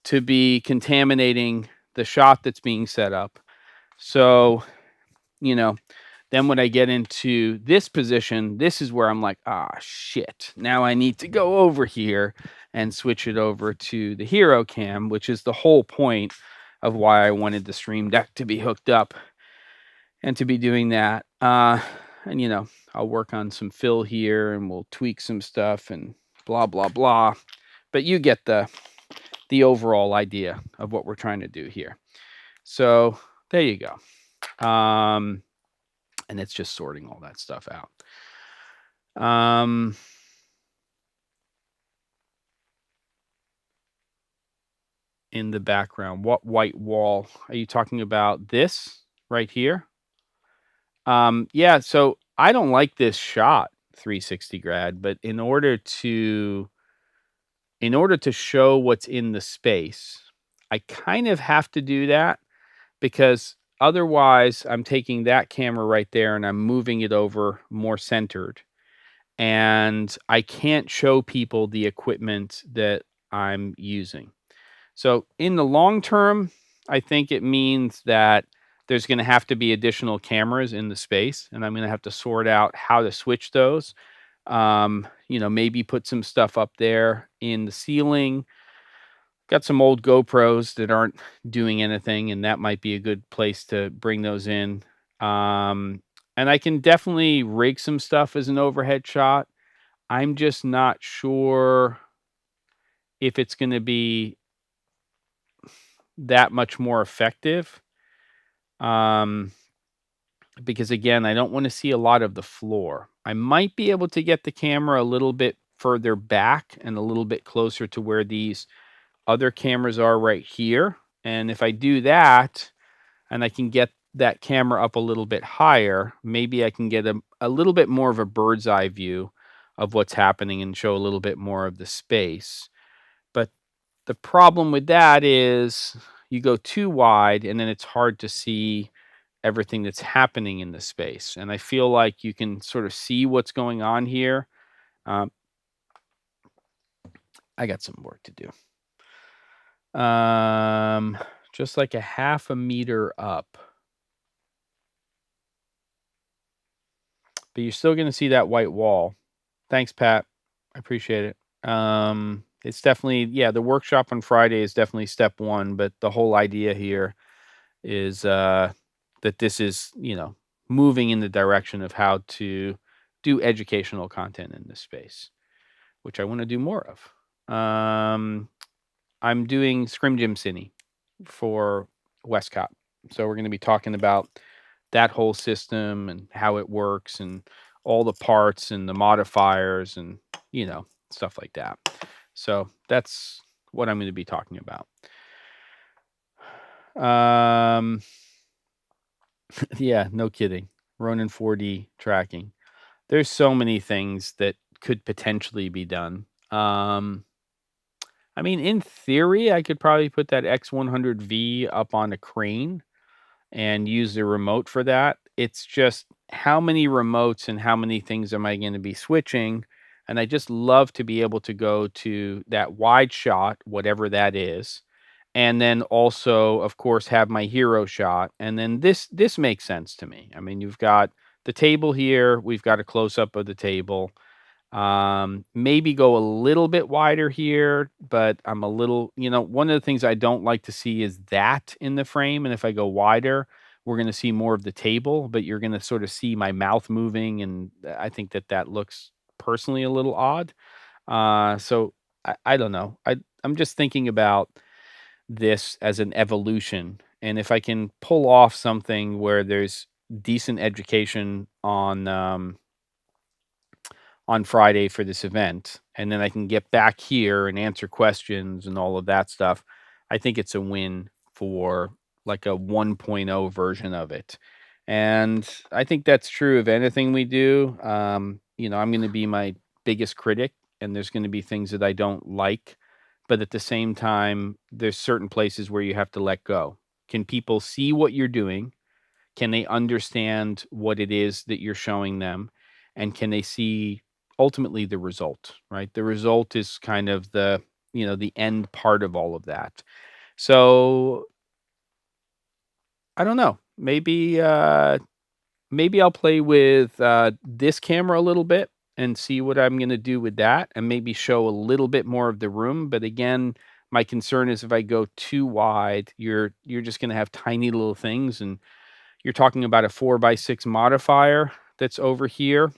to be contaminating the shot that's being set up. So, then when I get into this position, this is where I'm like, shit. Now I need to go over here and switch it over to the hero cam, which is the whole point of why I wanted the Stream Deck to be hooked up and to be doing that. And I'll work on some fill here and we'll tweak some stuff and blah, blah, blah. But you get the overall idea of what we're trying to do here. So there you go. And it's just sorting all that stuff out. In the background, what white wall? Are you talking about this right here? Yeah, so I don't like this shot, 360 grad, but in order to show what's in the space, I kind of have to do that, because otherwise I'm taking that camera right there and I'm moving it over more centered. And I can't show people the equipment that I'm using. So in the long term, I think it means that there's going to have to be additional cameras in the space, and I'm going to have to sort out how to switch those. Maybe put some stuff up there in the ceiling. Got some old GoPros that aren't doing anything, and that might be a good place to bring those in. And I can definitely rig some stuff as an overhead shot. I'm just not sure if it's going to be that much more effective. Because again, I don't want to see a lot of the floor. I might be able to get the camera a little bit further back and a little bit closer to where these other cameras are right here. And if I do that, and I can get that camera up a little bit higher, maybe I can get a little bit more of a bird's eye view of what's happening and show a little bit more of the space. But the problem with that is you go too wide and then it's hard to see everything that's happening in the space. And I feel like you can sort of see what's going on here. I got some work to do. Just like a half a meter up. But you're still going to see that white wall. Thanks, Pat. I appreciate it. It's definitely, the workshop on Friday is definitely step one, but the whole idea here is that this is, moving in the direction of how to do educational content in this space, which I want to do more of. I'm doing Scrim Jim Cine for Westcott. So we're going to be talking about that whole system and how it works and all the parts and the modifiers and, stuff like that. So that's what I'm going to be talking about. Yeah, no kidding. Ronin 4D tracking. There's so many things that could potentially be done. In theory, I could probably put that X100V up on a crane and use the remote for that. It's just how many remotes and how many things am I going to be switching? And I just love to be able to go to that wide shot, whatever that is. And then also, of course, have my hero shot. And then this makes sense to me. You've got the table here. We've got a close-up of the table. Maybe go a little bit wider here, but I'm a little, one of the things I don't like to see is that in the frame. And if I go wider, we're going to see more of the table, but you're going to sort of see my mouth moving. And I think that looks personally a little odd. So I don't know. I'm just thinking about this as an evolution, and if I can pull off something where there's decent education on Friday for this event, and then I can get back here and answer questions and all of that stuff. I think it's a win for like a 1.0 version of it. And I think that's true of anything we do. I'm going to be my biggest critic, and there's going to be things that I don't like. But at the same time, there's certain places where you have to let go. Can people see what you're doing? Can they understand what it is that you're showing them? And can they see ultimately the result, right? The result is kind of the end part of all of that. So I don't know. Maybe I'll play with this camera a little bit and see what I'm going to do with that, and maybe show a little bit more of the room. But again, my concern is if I go too wide, you're just going to have tiny little things, and you're talking about a 4x6 modifier that's over here,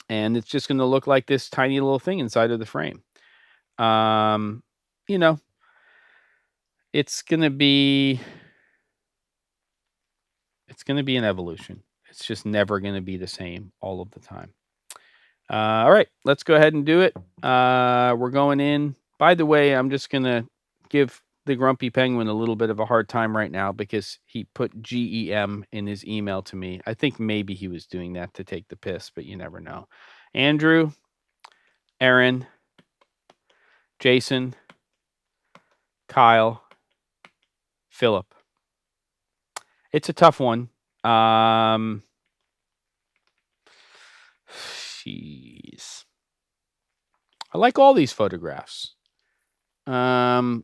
and it's just going to look like this tiny little thing inside of the frame. Um, you know, it's going to be an evolution. It's just never going to be the same all of the time. All right, let's go ahead and do it. We're going in. By the way, I'm just going to give the Grumpy Penguin a little bit of a hard time right now because he put GEM in his email to me. I think maybe he was doing that to take the piss, but you never know. Andrew, Aaron, Jason, Kyle, Philip. It's a tough one. Jeez. I like all these photographs. And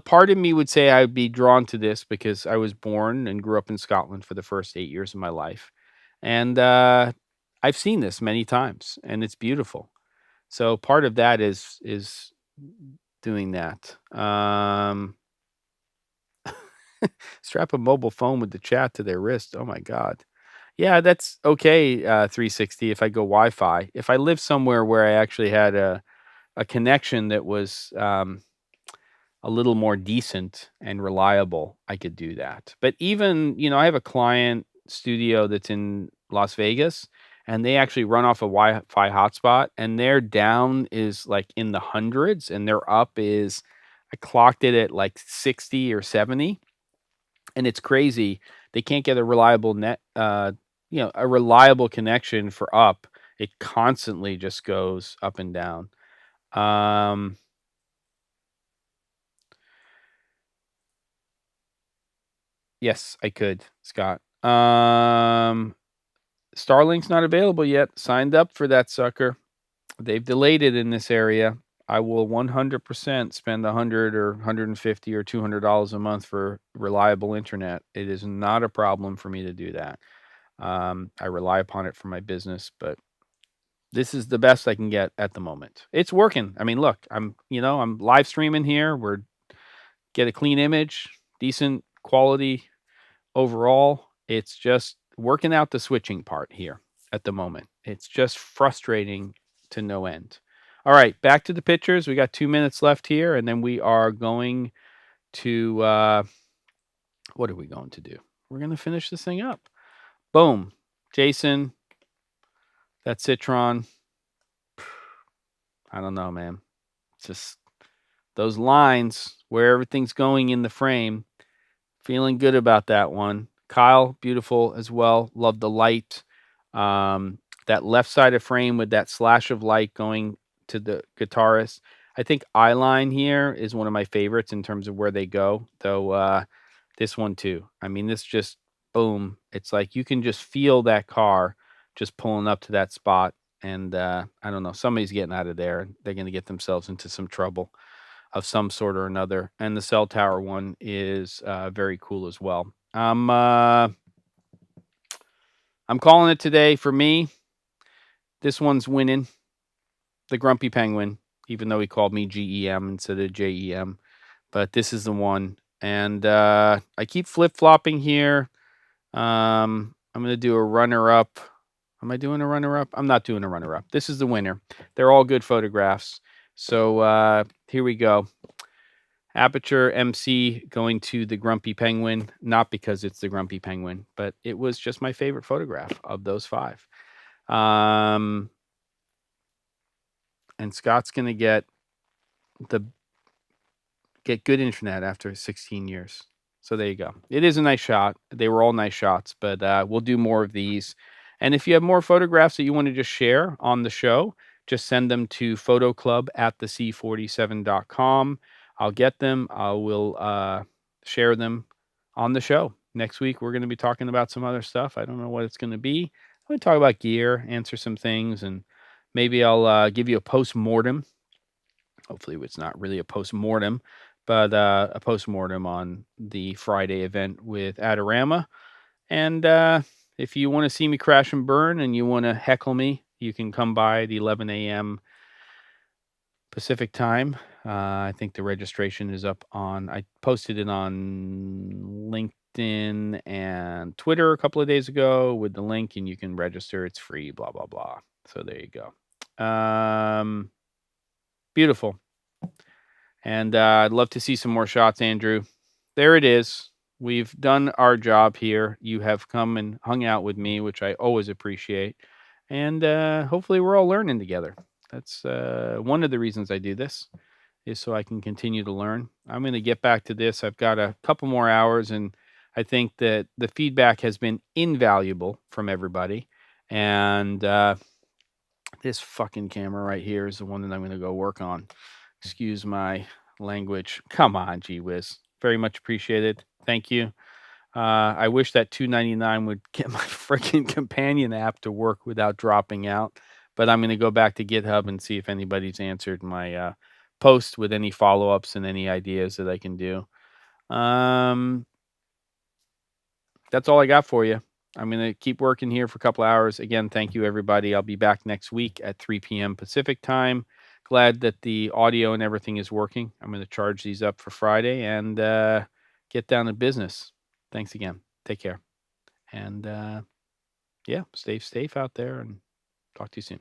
part of me would say I would be drawn to this because I was born and grew up in Scotland for the first 8 years of my life. And I've seen this many times, and it's beautiful. So part of that is doing that. Strap a mobile phone with the chat to their wrist. Oh my God. Yeah, that's okay, 360 if I go Wi-Fi. If I live somewhere where I actually had a connection that was a little more decent and reliable, I could do that. But even, I have a client studio that's in Las Vegas, and they actually run off a Wi-Fi hotspot, and their down is like in the hundreds, and their up is, I clocked it at like 60 or 70, and it's crazy. They can't get a reliable a reliable connection for up. It constantly just goes up and down. Yes, I could, Scott. Starlink's not available yet. Signed up for that sucker. They've delayed it in this area. I will 100% spend 100 or 150 or $200 a month for reliable internet. It is not a problem for me to do that. I rely upon it for my business, but this is the best I can get at the moment. It's working. I mean, look, I'm live streaming here. We're get a clean image, decent quality overall. It's just working out the switching part here at the moment. It's just frustrating to no end. All right, back to the pictures. We got 2 minutes left here, and then we are going to what are we going to do? We're going to finish this thing up. Boom. Jason, that Citron. I don't know, man. It's just those lines where everything's going in the frame. Feeling good about that one. Kyle, beautiful as well. Love the light. That left side of frame with that slash of light going to the guitarist. I think eyeline here is one of my favorites in terms of where they go. Though this one too. I mean, this just boom. It's like you can just feel that car just pulling up to that spot. And I don't know, somebody's getting out of there. They're going to get themselves into some trouble of some sort or another. And the cell tower one is very cool as well. I'm calling it today for me. This one's winning. The Grumpy Penguin, even though he called me GEM instead of JEM. But this is the one. And I keep flip-flopping here. I'm going to do a runner-up Am I doing a runner-up? I'm not doing a runner-up. This is the winner. They're all good photographs. So here we go. Aputure MC going to the Grumpy Penguin, not because it's the Grumpy Penguin, but it was just my favorite photograph of those 5. And Scott's going to get good internet after 16 years. So there you go. It is a nice shot. They were all nice shots, but we'll do more of these. And if you have more photographs that you want to just share on the show, just send them to photoclub@thec47.com. I'll get them. I will share them on the show. Next week, we're going to be talking about some other stuff. I don't know what it's going to be. I'm going to talk about gear, answer some things, and maybe I'll give you a post-mortem. Hopefully, it's not really a post-mortem, but a post-mortem on the Friday event with Adorama. And if you want to see me crash and burn and you want to heckle me, you can come by the 11 a.m. Pacific time. I think the registration is up on, I posted it on LinkedIn and Twitter a couple of days ago with the link, and you can register. It's free, blah, blah, blah. So there you go. Beautiful. And I'd love to see some more shots, Andrew. There it is. We've done our job here. You have come and hung out with me, which I always appreciate. And hopefully we're all learning together. That's one of the reasons I do this, is so I can continue to learn. I'm going to get back to this. I've got a couple more hours, and I think that the feedback has been invaluable from everybody. And this fucking camera right here is the one that I'm going to go work on. Excuse my language. Come on, gee whiz. Very much appreciated. Thank you. I wish that $2.99 would get my freaking companion app to work without dropping out. But I'm going to go back to GitHub and see if anybody's answered my post with any follow-ups and any ideas that I can do. That's all I got for you. I'm going to keep working here for a couple hours. Again, thank you, everybody. I'll be back next week at 3 p.m. Pacific time. Glad that the audio and everything is working. I'm going to charge these up for Friday and get down to business. Thanks again. Take care. And yeah, stay safe out there, and talk to you soon.